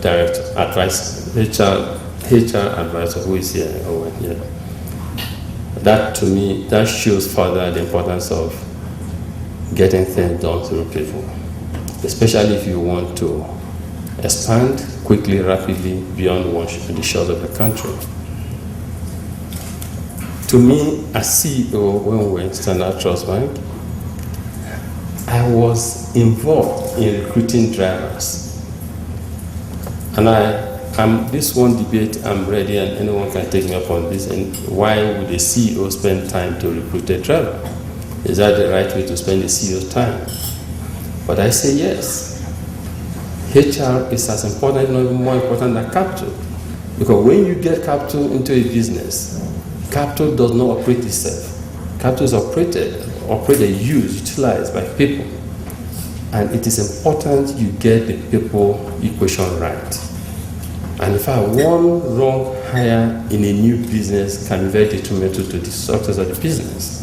director, HR advisor who is here over here. That to me, that shows further the importance of getting things done through people, especially if you want to expand quickly, rapidly beyond the shores of the country. To me, as CEO, when we were in Standard Trust Bank, I was involved in recruiting drivers. And this one debate, I'm ready and anyone can take me up on this. And why would a CEO spend time to recruit a driver? Is that the right way to spend a CEO's time? But I say yes. HR is as important, not even more important than capital. Because when you get capital into a business, capital does not operate itself. Capital is operated, used, utilized by people. And it is important you get the people equation right. And in fact, one wrong hire in a new business can be very detrimental to the success of the business.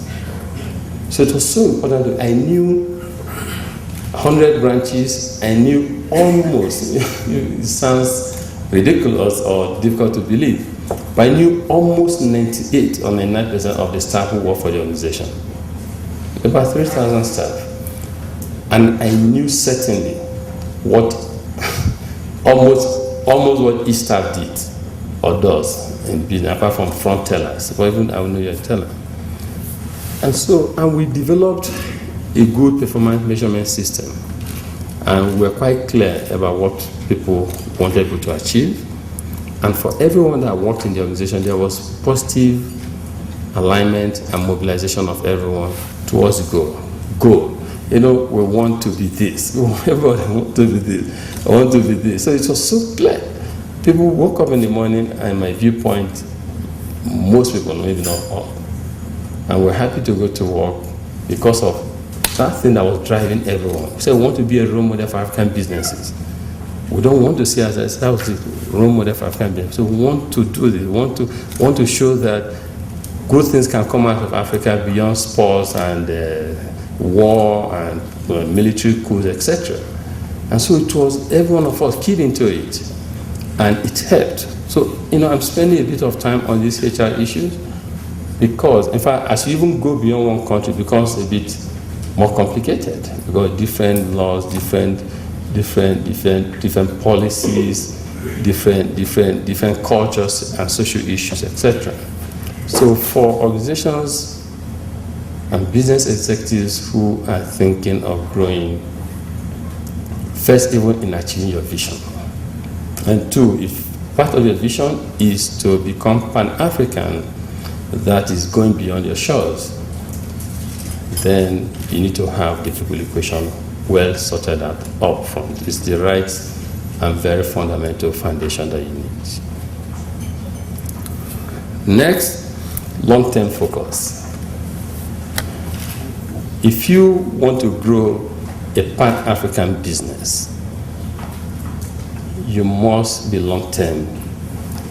So it was so important that I knew 100 branches, I knew almost, it sounds ridiculous or difficult to believe, but I knew almost 98 or 99% of the staff who work for the organization. About 3,000 staff. And I knew certainly what almost what each staff did or does in business, apart from front tellers, but even I will know you're a teller. And we developed a good performance measurement system. And we're quite clear about what people wanted people to achieve. And for everyone that worked in the organization, there was positive alignment and mobilization of everyone towards the goal. We want to be this. Everybody wants to be this. I want to be this. So it was so clear. People woke up in the morning, and my viewpoint, most people, maybe not all, and we're happy to go to work because of that thing that was driving everyone. So we want to be a role model for African businesses. We don't want to see ourselves as a role model for African businesses. So we want to do this. We want to show that good things can come out of Africa beyond sports and war and military coups, etc. And so it was every one of us keyed into it, and it helped. So, I'm spending a bit of time on these HR issues because, in fact, as you even go beyond one country, it becomes a bit more complicated because different laws, different policies, different cultures and social issues, etc. So for organizations and business executives who are thinking of growing, first, even in achieving your vision. And two, if part of your vision is to become Pan-African, that is going beyond your shores, then you need to have the people equation well sorted out up front. It's the right and very fundamental foundation that you need. Next, long-term focus. If you want to grow a Pan-African business, you must be long-term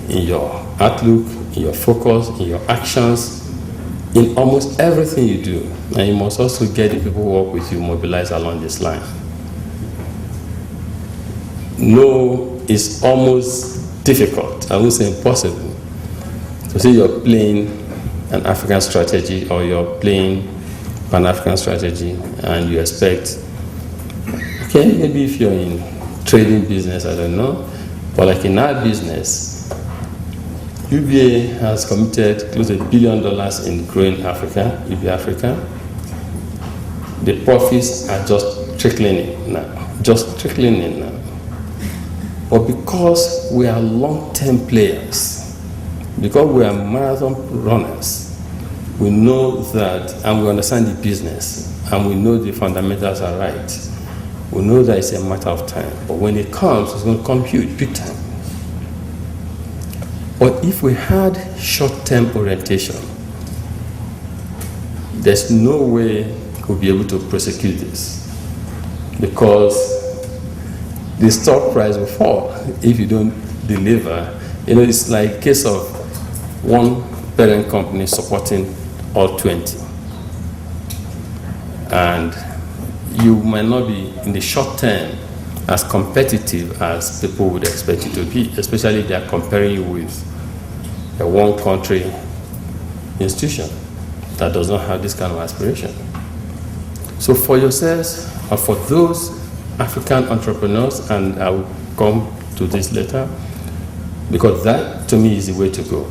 in your outlook, in your focus, in your actions, in almost everything you do. And you must also get the people who work with you mobilized along this line. No, it's almost difficult, I won't say impossible, to say you're playing an African strategy or you're playing Pan-African strategy and you expect, okay, maybe if you're in trading business, I don't know, but like in our business, UBA has committed close to $1 billion in growing Africa, UBA Africa. The profits are just trickling in now. But because we are long-term players, because we are marathon runners, we know that, and we understand the business, and we know the fundamentals are right. We know that it's a matter of time. But when it comes, it's going to come huge, big time. But if we had short-term orientation, there's no way we'll be able to prosecute this, because the stock price will fall if you don't deliver. It's like a case of one parent company supporting all 20. And you might not be, in the short term, as competitive as people would expect you to be, especially if they are comparing you with a one country institution that does not have this kind of aspiration. So for yourselves, or for those African entrepreneurs, and I will come to this later, because that to me is the way to go.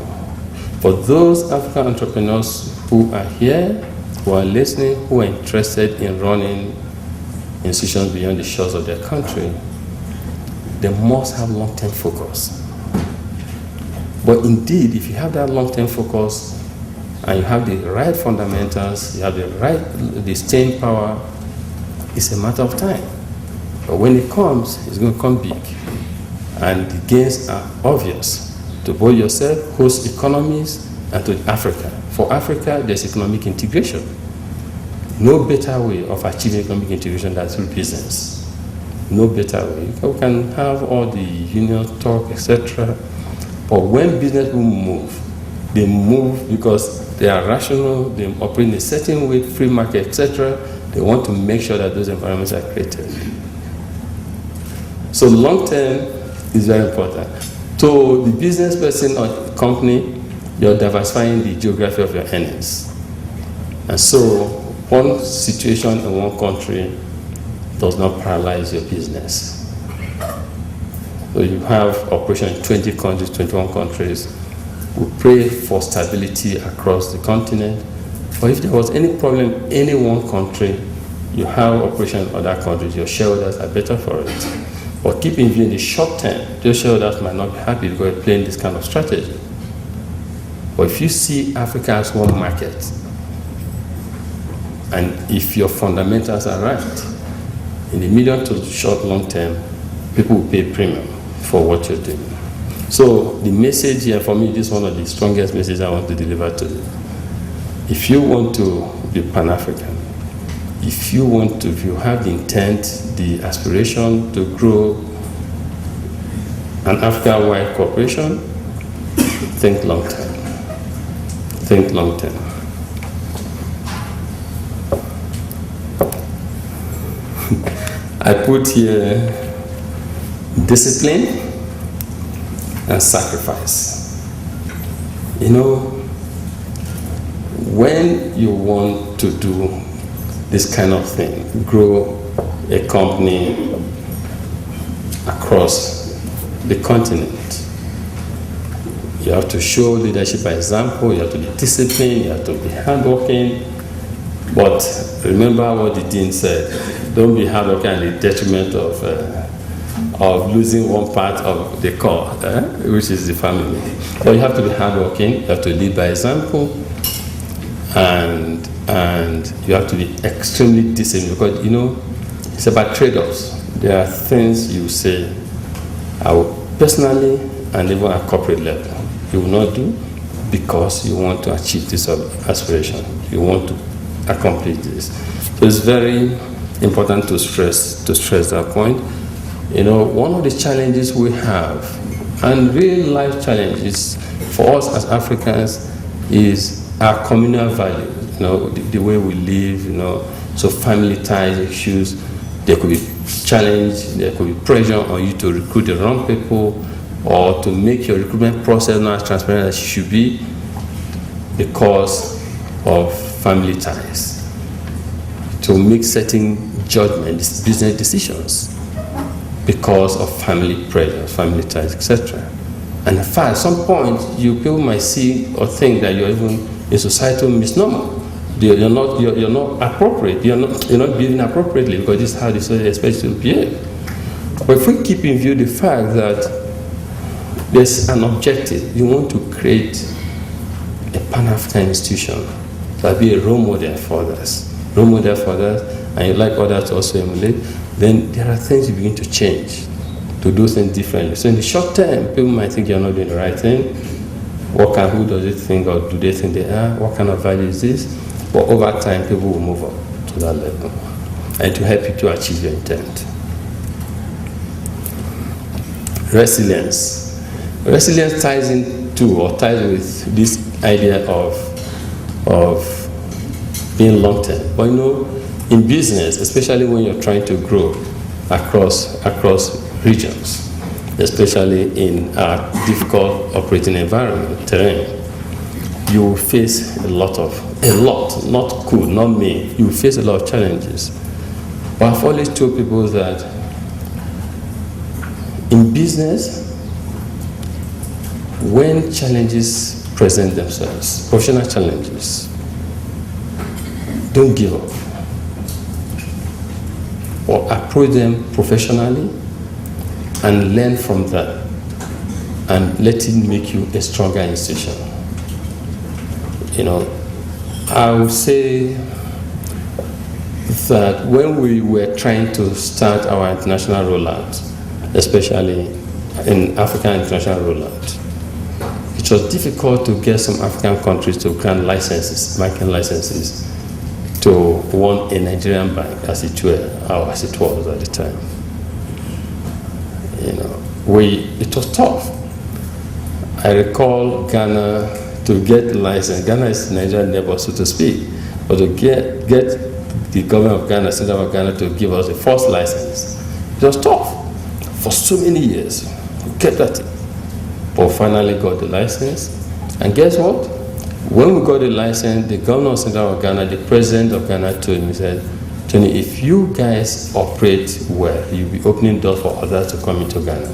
For those African entrepreneurs who are here, who are listening, who are interested in running institutions beyond the shores of their country, they must have long-term focus. But indeed, if you have that long-term focus and you have the right fundamentals, you have the staying power, it's a matter of time. But when it comes, it's going to come big. And the gains are obvious to both yourself, host economies, and to Africa. For Africa, there's economic integration. No better way of achieving economic integration than through business. No better way. We can have all the union talk, etc. But when business people move, they move because they are rational, they operate in a certain way, free market, etc. They want to make sure that those environments are created. So long term is very important. To the business person or company, you're diversifying the geography of your earnings. And so one situation in one country does not paralyze your business. So you have operation in 20 countries, 21 countries. We pray for stability across the continent. But if there was any problem in any one country, you have operation in other countries, your shareholders are better for it. But keep in view in the short term, those shareholders might not be happy because you're playing this kind of strategy. But if you see Africa as one market, and if your fundamentals are right, in the medium to short, long term, people will pay premium for what you're doing. So the message here for me, this is one of the strongest messages I want to deliver to you. If you want to be Pan-African, if you have the intent, the aspiration to grow an Africa-wide corporation, think long term. Think long term. I put here discipline and sacrifice. You know, when you want to do this kind of thing, grow a company across the continent, you have to show leadership by example, you have to be disciplined, you have to be hardworking. But remember what the dean said, don't be hardworking at the detriment of losing one part of the core, which is the family. So you have to be hardworking, you have to lead by example, and you have to be extremely disciplined, because you know it's about trade-offs. There are things you say, I will personally and even at corporate level, you will not do because you want to achieve this aspiration. You want to accomplish this. So it's very important to stress that point. You know, one of the challenges we have, and real life challenges for us as Africans, is our communal values. You know, the way we live. You know, so family ties issues. There could be challenge. There could be pressure on you to recruit the wrong people, or to make your recruitment process not as transparent as it should be, because of family ties. To make certain judgments, business decisions, because of family pressure, family ties, etc. And in fact, at some point, people might see or think that you're even a societal misnomer. You're not appropriate. You're not behaving appropriately because this is how the society expects you to behave. But if we keep in view the fact that there's an objective, you want to create a Pan-African institution that will be a role model for others, and you like others to also emulate, then there are things you begin to change, to do things differently. So in the short term, people might think you're not doing the right thing. Who does it think, or do they think they are? What kind of value is this? But over time, people will move up to that level, and to help you to achieve your intent. Resilience. Resilience ties with this idea of being long-term. But you know, in business, especially when you're trying to grow, across regions, especially in our difficult operating environment, terrain. You will face not cool, not me, you will face a lot of challenges. But I've always told people that in business, when challenges present themselves, professional challenges, don't give up. Or approach them professionally and learn from that and let it make you a stronger institution. I would say that when we were trying to start our international rollout, especially in African international rollout, it was difficult to get some African countries to grant licenses, banking licenses, to a Nigerian bank, as it was at the time. It was tough. I recall Ghana to get license. Ghana is Nigerian neighbor, so to speak, but to get the government of Ghana, Central of Ghana, to give us the first license, it was tough for so many years. We kept at it, but finally got the license. And guess what? When we got the license, the governor of Central of Ghana, the president of Ghana, told me, said, "Tony, if you guys operate well, you'll be opening doors for others to come into Ghana."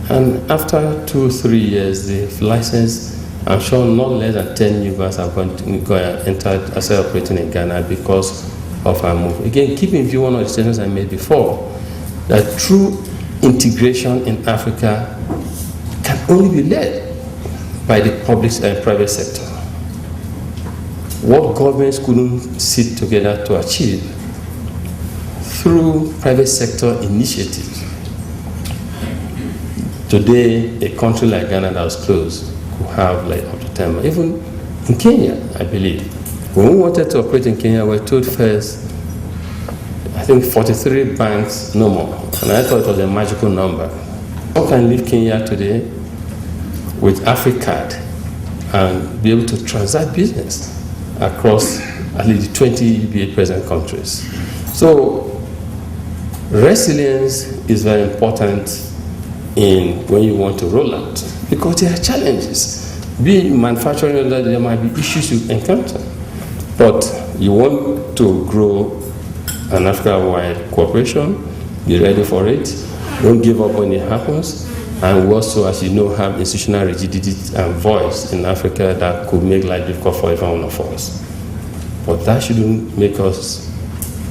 And after 2-3 years, the license, I'm sure not less than 10 new banks have entered as operating in Ghana because of our move. Again, keep in view one of the statements I made before, that true integration in Africa can only be led by the public and private sector. What governments couldn't sit together to achieve through private sector initiatives. Today, a country like Ghana that was closed could have like up to 10, even in Kenya, I believe. When we wanted to operate in Kenya, we were told first, I think 43 banks, no more. And I thought it was a magical number. How can leave Kenya today with AfriCard and be able to transact business across at least 20 EBA present countries? So resilience is very important when you want to roll out, because there are challenges. Being manufacturing, there might be issues you encounter, but you want to grow an Africa-wide cooperation, be ready for it, don't give up when it happens, and we also, as you know, have institutional rigidity and voice in Africa that could make life difficult for every one of us. But that shouldn't make us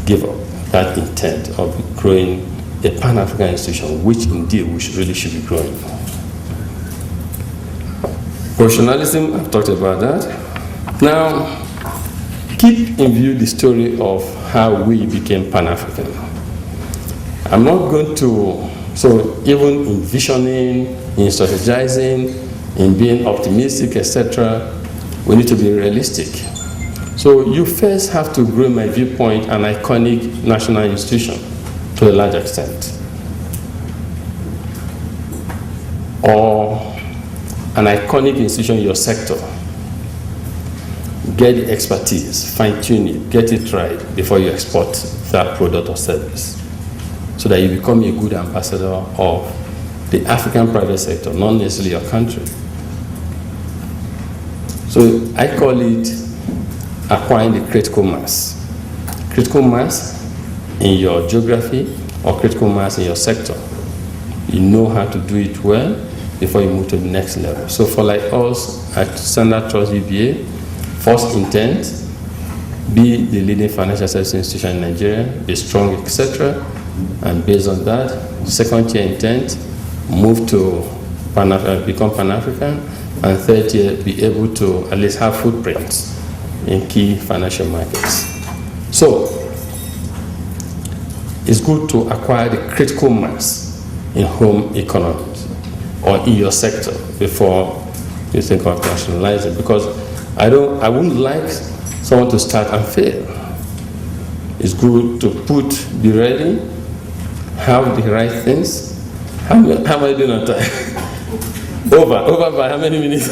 give up that intent of growing a Pan-African institution, which indeed we really should be growing. Professionalism, I've talked about that. Now, keep in view the story of how we became Pan-African. I'm not going to, so even in visioning, in strategizing, in being optimistic, etc., we need to be realistic. So you first have to grow, in my viewpoint, an iconic national institution to a large extent, or an iconic institution in your sector. Get the expertise, fine-tune it, get it right before you export that product or service, so that you become a good ambassador of the African private sector, not necessarily your country. So I call it acquiring the critical mass. Critical mass in your geography or critical mass in your sector. You know how to do it well before you move to the next level. So for like us at Standard Trust UBA, first intent, be the leading financial services institution in Nigeria, be strong, etc. And based on that, second tier intent, move to become Pan-African, and third tier, be able to at least have footprints in key financial markets. So it's good to acquire the critical mass in home economies or in your sector before you think of nationalizing, because I wouldn't like someone to start and fail. It's good to be ready, have the right things. How am I doing on time? Over by how many minutes?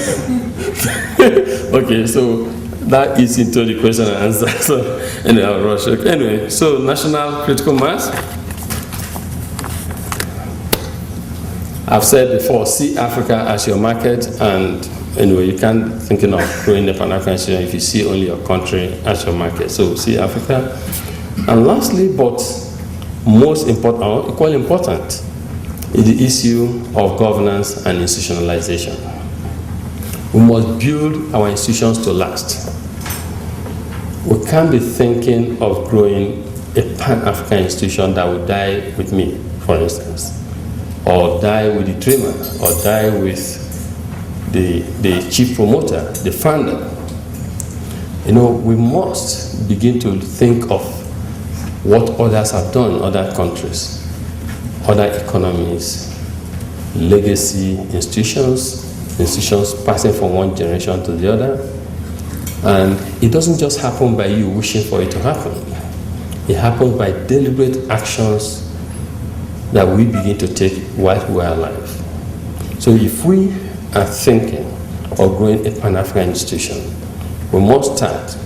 Okay, so that is into the question and answer. So anyway, I'll rush. Okay. Anyway, so national critical mass, I've said before, see Africa as your market, and anyway, you can't thinking of growing a Pan-African institution if you see only your country as your market. So see Africa. And lastly, but most important, or equally important, is the issue of governance and institutionalization. We must build our institutions to last. We can't be thinking of growing a Pan-African institution that will die with me, for instance, or die with the dreamer, or die with the chief promoter, the founder. We must begin to think of what others have done in other countries, other economies, legacy institutions passing from one generation to the other. And it doesn't just happen by you wishing for it to happen. It happens by deliberate actions that we begin to take while we are alive. So if we are thinking of growing a Pan-African institution, we must start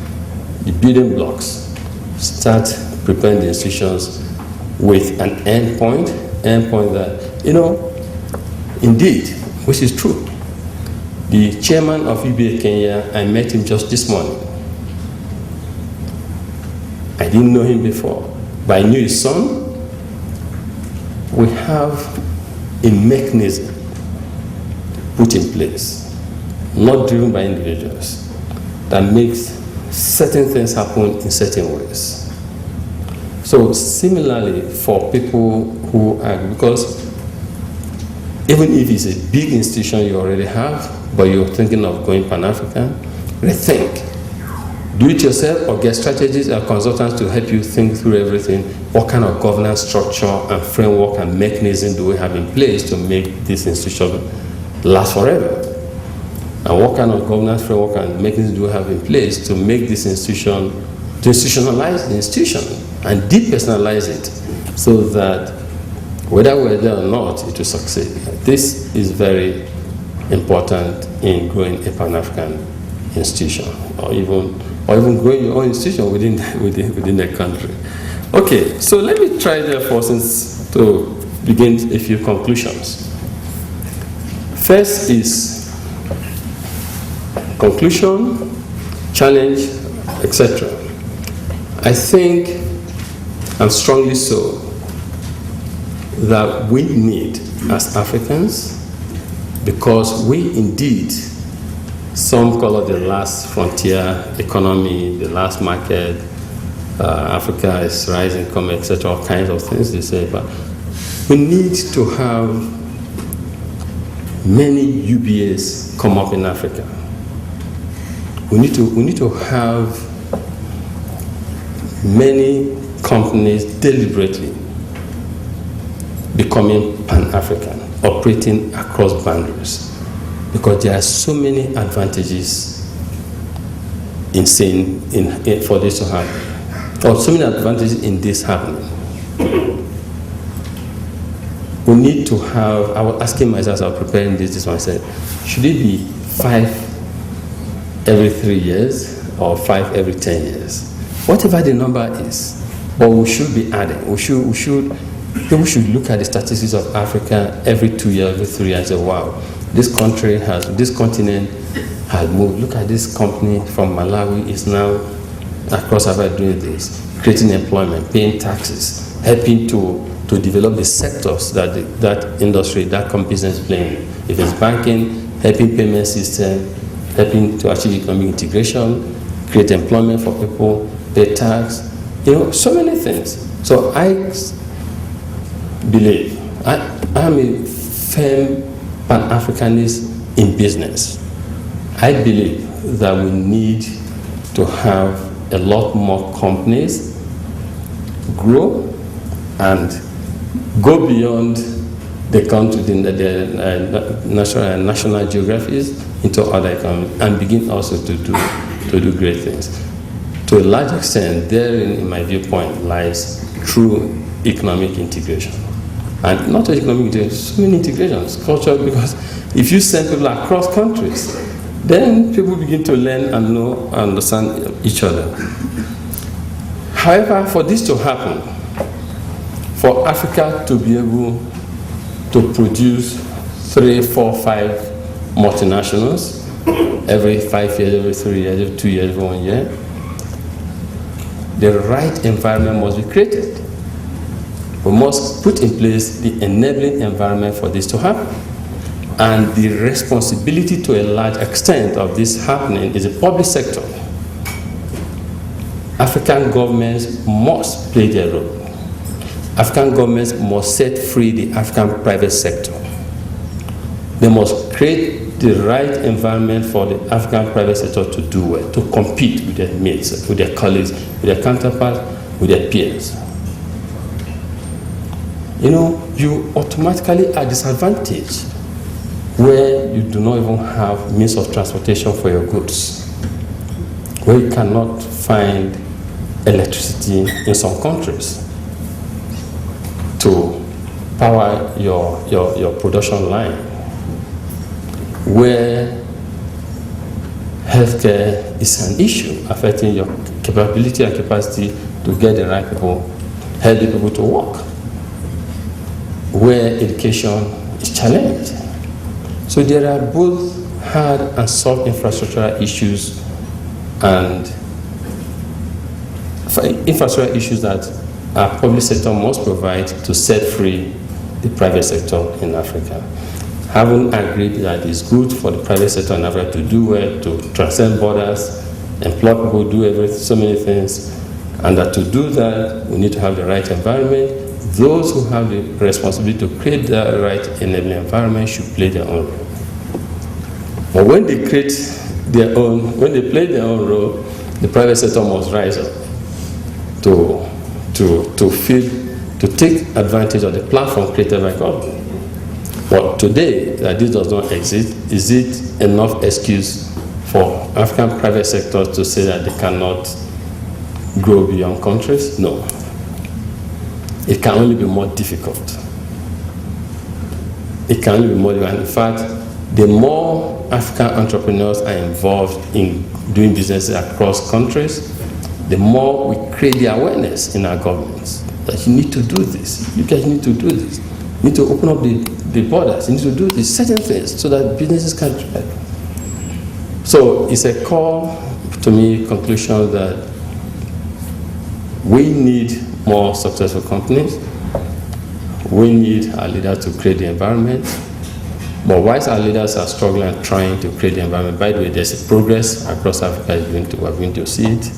the building blocks, start preparing the institutions with an end point that, indeed, which is true. The chairman of UBA Kenya, I met him just this morning. I didn't know him before, but I knew his son. We have a mechanism put in place, not driven by individuals, that makes certain things happen in certain ways. So similarly, for people who are, because even if it's a big institution you already have, but you're thinking of going Pan-African, rethink. Do it yourself or get strategists and consultants to help you think through everything. What kind of governance structure and framework and mechanism do we have in place to make this institution last forever? And what kind of governance framework and mechanism do we have in place to make this institution, to institutionalize the institution and depersonalize it so that whether we're there or not, it will succeed. This is very important in growing a Pan-African institution, or even growing your own institution within the country. Okay, so let me try therefore to begin a few conclusions. First is conclusion, challenge, etc. I think, and strongly so, that we need as Africans, because we indeed, some call it the last frontier economy, the last market, Africa is rising, etc., all kinds of things they say, but we need to have many UBAs come up in Africa. We need to have many companies deliberately becoming Pan-African, operating across boundaries, because there are so many advantages in for this to happen, or so many advantages in this happening. We need to have, I was asking myself, I was preparing this one, I said, should it be 5 every 3 years or 5 every 10 years? Whatever the number is, but we should be adding. People should look at the statistics of Africa every 2 years, every 3 years, and say, wow, this continent has moved. Look at this company from Malawi is now across Africa doing this, creating employment, paying taxes, helping to develop the sectors that industry, that business playing. If it's banking, helping payment system, helping to achieve economic integration, create employment for people, pay tax, so many things. So I believe, I am a firm Pan-Africanist in business. I believe that we need to have a lot more companies grow and go beyond the country, the national geographies into other economies, and begin also to do great things. To a large extent, therein, in my viewpoint, lies true economic integration. And not just economic integration, so many integrations, cultural, because if you send people across countries, then people begin to learn and know and understand each other. However, for this to happen, for Africa to be able to produce 3, 4, 5 multinationals every 5 years, every 3 years, every 2 years, every 1 year. The right environment must be created. We must put in place the enabling environment for this to happen. And the responsibility to a large extent of this happening is the public sector. African governments must play their role. African governments must set free the African private sector. They must create the right environment for the African private sector to do well, to compete with their mates, with their colleagues, with their counterparts, with their peers. You know, you automatically are disadvantaged where you do not even have means of transportation for your goods, where you cannot find electricity in some countries to power your production line, where healthcare is an issue affecting your capability and capacity to get the right people, healthy people to work, where education is challenged. So there are both hard and soft infrastructural issues and infrastructural issues that our public sector must provide to set free the private sector in Africa. Having agreed that it's good for the private sector in Africa to do well, to transcend borders, employ people, do so many things, and that to do that, we need to have the right environment. Those who have the responsibility to create the right enabling environment should play their own role. But when they create their own, when they play their own role, the private sector must rise up to take advantage of the platform created by government. But today, that this does not exist, is it enough excuse for African private sector to say that they cannot grow beyond countries? No. It can only be more difficult. It can only be more difficult. In fact, the more African entrepreneurs are involved in doing business across countries, the more we create the awareness in our governments that you need to do this. You guys need to do this. You need to open up the borders. You need to do these certain things so that businesses can thrive. So it's a call to me, conclusion that we need more successful companies. We need our leaders to create the environment. But whilst our leaders are struggling and trying to create the environment, by the way, there's a progress across Africa. We're going to see it.